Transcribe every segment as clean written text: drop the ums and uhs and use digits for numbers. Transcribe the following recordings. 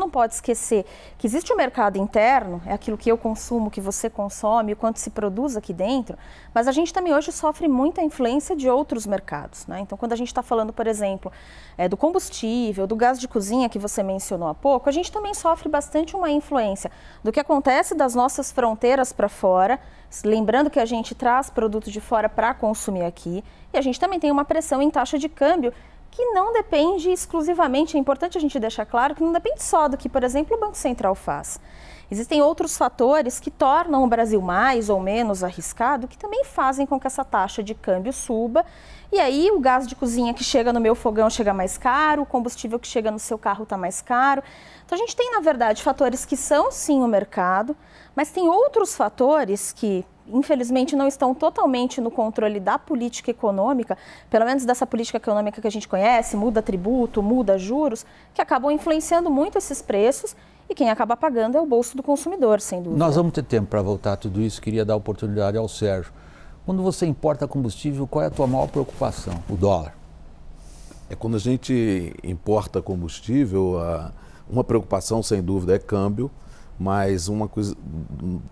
não pode esquecer que existe o mercado interno, é aquilo que eu consumo, que você consome, o quanto se produz aqui dentro, mas a gente também hoje sofre muita influência de outros mercados, né? Então, quando a gente está falando, por exemplo, do combustível, do gás de cozinha que você mencionou há pouco, a gente também sofre bastante uma influência do que acontece das nossas fronteiras para fora, lembrando que a gente traz produtos de fora para consumir aqui, e a gente também tem uma pressão em taxa de câmbio que não depende exclusivamente, é importante a gente deixar claro que não depende só do que, por exemplo, o Banco Central faz. Existem outros fatores que tornam o Brasil mais ou menos arriscado, que também fazem com que essa taxa de câmbio suba. E aí o gás de cozinha que chega no meu fogão chega mais caro, o combustível que chega no seu carro está mais caro. Então a gente tem, na verdade, fatores que são sim o mercado, mas tem outros fatores que, infelizmente, não estão totalmente no controle da política econômica, pelo menos dessa política econômica que a gente conhece, muda tributo, muda juros, que acabam influenciando muito esses preços e quem acaba pagando é o bolso do consumidor, sem dúvida. Nós vamos ter tempo para voltar a tudo isso, queria dar oportunidade ao Sérgio. Quando você importa combustível, qual é a tua maior preocupação? O dólar. Quando a gente importa combustível, uma preocupação, sem dúvida, é câmbio. Mas uma coisa,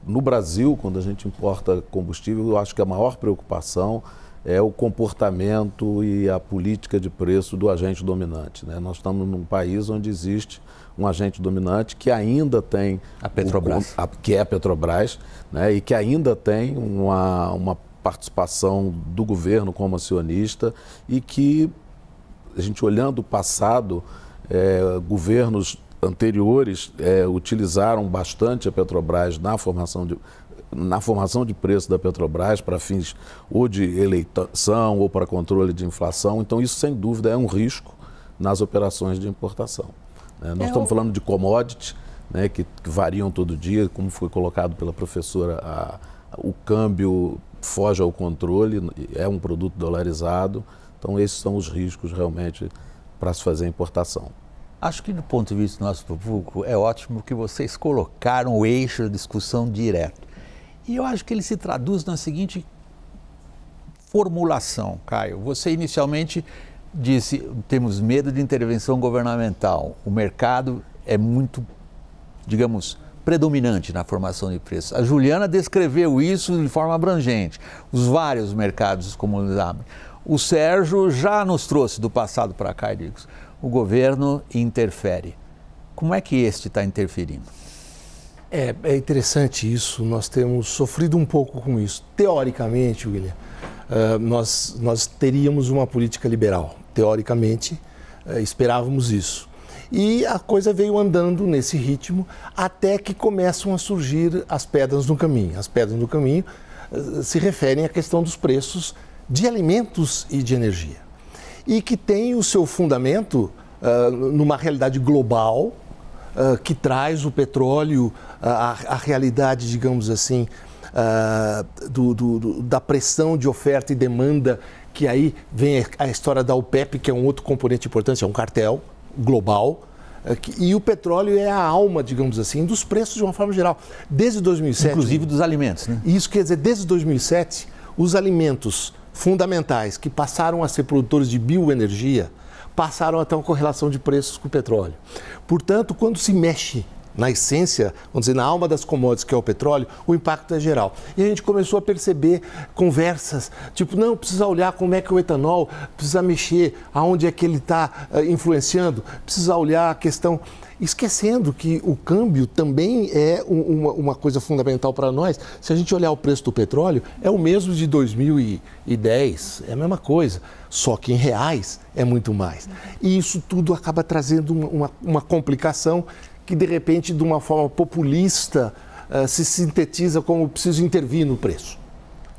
no Brasil, quando a gente importa combustível, eu acho que a maior preocupação é o comportamento e a política de preço do agente dominante, né? Nós estamos num país onde existe um agente dominante que ainda tem a Petrobras, que é a Petrobras, né? E que ainda tem uma participação do governo como acionista e que, a gente olhando o passado, governos anteriores utilizaram bastante a Petrobras na formação de preço da Petrobras para fins ou de eleição ou para controle de inflação. Então, isso, sem dúvida, é um risco nas operações de importação. Nós estamos falando de commodities, né, que variam todo dia, como foi colocado pela professora, o câmbio foge ao controle, é um produto dolarizado. Então, esses são os riscos, realmente, para se fazer a importação. Acho que, do ponto de vista do nosso público, é ótimo que vocês colocaram o eixo da discussão direto. E eu acho que ele se traduz na seguinte formulação, Caio. Você inicialmente disse, temos medo de intervenção governamental. O mercado é muito, digamos, predominante na formação de preços. A Juliana descreveu isso de forma abrangente. Os vários mercados como eles abrem. O Sérgio já nos trouxe do passado para cá, Edilson. O governo interfere. Como é que este está interferindo? É interessante isso, nós temos sofrido um pouco com isso. Teoricamente, William, nós teríamos uma política liberal. Teoricamente, esperávamos isso. E a coisa veio andando nesse ritmo até que começam a surgir as pedras no caminho. As pedras no caminho se referem à questão dos preços de alimentos e de energia. E que tem o seu fundamento numa realidade global que traz o petróleo, a realidade, digamos assim, da pressão de oferta e demanda, que aí vem a história da OPEP, que é um outro componente importante, é um cartel global, e o petróleo é a alma, digamos assim, dos preços de uma forma geral. Desde 2007... Inclusive dos alimentos, né? Isso quer dizer, desde 2007, os alimentos fundamentais que passaram a ser produtores de bioenergia passaram a ter uma correlação de preços com o petróleo. Portanto, quando se mexe na essência, vamos dizer, na alma das commodities, que é o petróleo, o impacto é geral. E a gente começou a perceber conversas, tipo, não, precisa olhar como é que o etanol, precisa mexer, aonde é que ele está influenciando, precisa olhar a questão... Esquecendo que o câmbio também é uma coisa fundamental para nós. Se a gente olhar o preço do petróleo, é o mesmo de 2010, é a mesma coisa, só que em reais é muito mais. E isso tudo acaba trazendo uma complicação que, de repente, de uma forma populista, se sintetiza como preciso intervir no preço.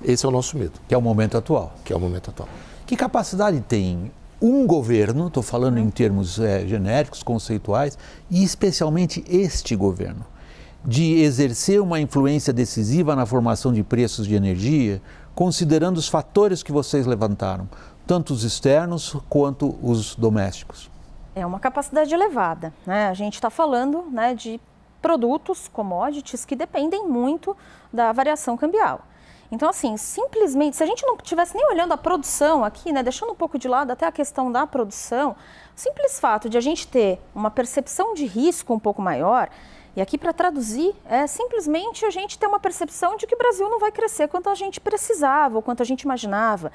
Esse é o nosso medo. Que é o momento atual. Que é o momento atual. Que capacidade tem um governo, estou falando em termos genéricos, conceituais, e especialmente este governo, de exercer uma influência decisiva na formação de preços de energia, considerando os fatores que vocês levantaram, tanto os externos quanto os domésticos? É uma capacidade elevada, né? A gente está falando, né, de produtos, commodities, que dependem muito da variação cambial. Então, assim, simplesmente, se a gente não estivesse nem olhando a produção aqui, né, deixando um pouco de lado até a questão da produção, o simples fato de a gente ter uma percepção de risco um pouco maior, e aqui para traduzir, é simplesmente a gente ter uma percepção de que o Brasil não vai crescer quanto a gente precisava, ou quanto a gente imaginava,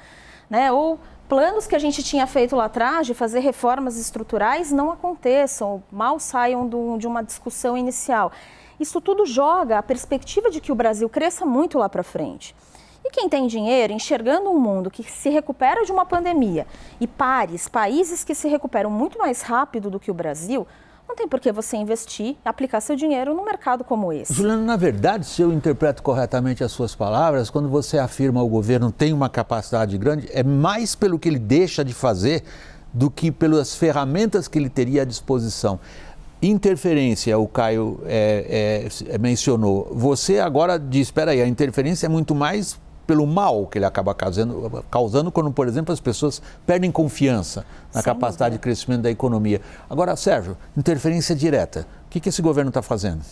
né, ou planos que a gente tinha feito lá atrás de fazer reformas estruturais não aconteçam, mal saiam de uma discussão inicial. Isso tudo joga a perspectiva de que o Brasil cresça muito lá para frente. E quem tem dinheiro, enxergando um mundo que se recupera de uma pandemia e países que se recuperam muito mais rápido do que o Brasil, não tem por que você investir, aplicar seu dinheiro num mercado como esse. Juliana, na verdade, se eu interpreto corretamente as suas palavras, quando você afirma que o governo tem uma capacidade grande, é mais pelo que ele deixa de fazer do que pelas ferramentas que ele teria à disposição. Interferência, o Caio mencionou. Você agora diz, espera aí, a interferência é muito mais pelo mal que ele acaba causando quando, por exemplo, as pessoas perdem confiança na capacidade de crescimento da economia. Agora, Sérgio, interferência direta, o que esse governo está fazendo?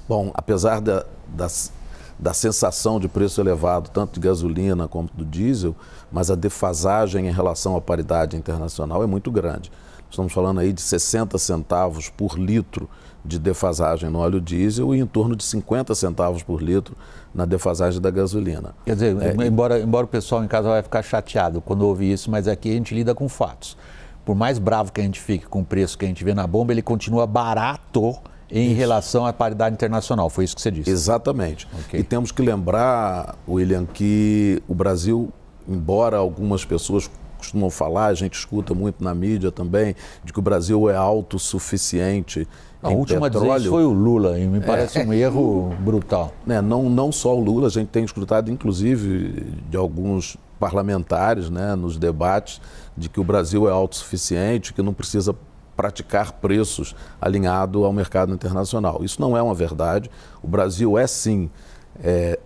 Bom, apesar da sensação de preço elevado, tanto de gasolina como do diesel, mas a defasagem em relação à paridade internacional é muito grande. Estamos falando aí de 60 centavos por litro de defasagem no óleo diesel e em torno de 50 centavos por litro na defasagem da gasolina. Quer dizer, embora o pessoal em casa vai ficar chateado quando ouvir isso, mas aqui a gente lida com fatos. Por mais bravo que a gente fique com o preço que a gente vê na bomba, ele continua barato em relação à paridade internacional. Foi isso que você disse? Exatamente. Okay. E temos que lembrar, William, que o Brasil, embora algumas pessoas costumam falar, a gente escuta muito na mídia também, de que o Brasil é autossuficiente em última petróleo. A dizer isso foi o Lula, e me parece um erro brutal. Não só o Lula, a gente tem escutado inclusive de alguns parlamentares, né, nos debates, de que o Brasil é autossuficiente, que não precisa praticar preços alinhados ao mercado internacional. Isso não é uma verdade. O Brasil é sim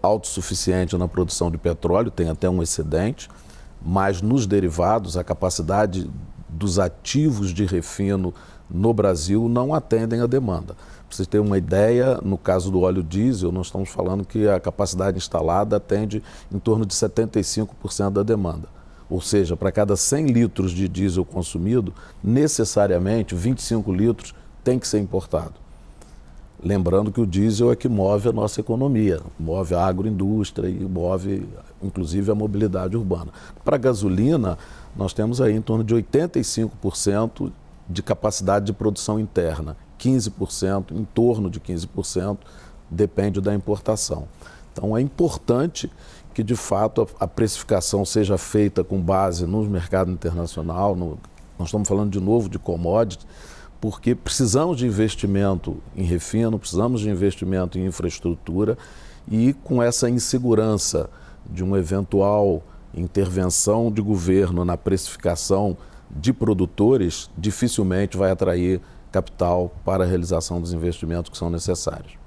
autossuficiente na produção de petróleo, tem até um excedente, mas nos derivados, a capacidade dos ativos de refino no Brasil não atendem à demanda. Para vocês terem uma ideia, no caso do óleo diesel, nós estamos falando que a capacidade instalada atende em torno de 75% da demanda. Ou seja, para cada 100 litros de diesel consumido, necessariamente 25 litros tem que ser importado. Lembrando que o diesel é que move a nossa economia, move a agroindústria e move, inclusive, a mobilidade urbana. Para a gasolina, nós temos aí em torno de 85% de capacidade de produção interna, 15%, em torno de 15%, depende da importação. Então, é importante que, de fato, a precificação seja feita com base no mercado internacional. Nós estamos falando, de novo, de commodities, porque precisamos de investimento em refino, precisamos de investimento em infraestrutura e com essa insegurança de uma eventual intervenção de governo na precificação de produtores, dificilmente vai atrair capital para a realização dos investimentos que são necessários.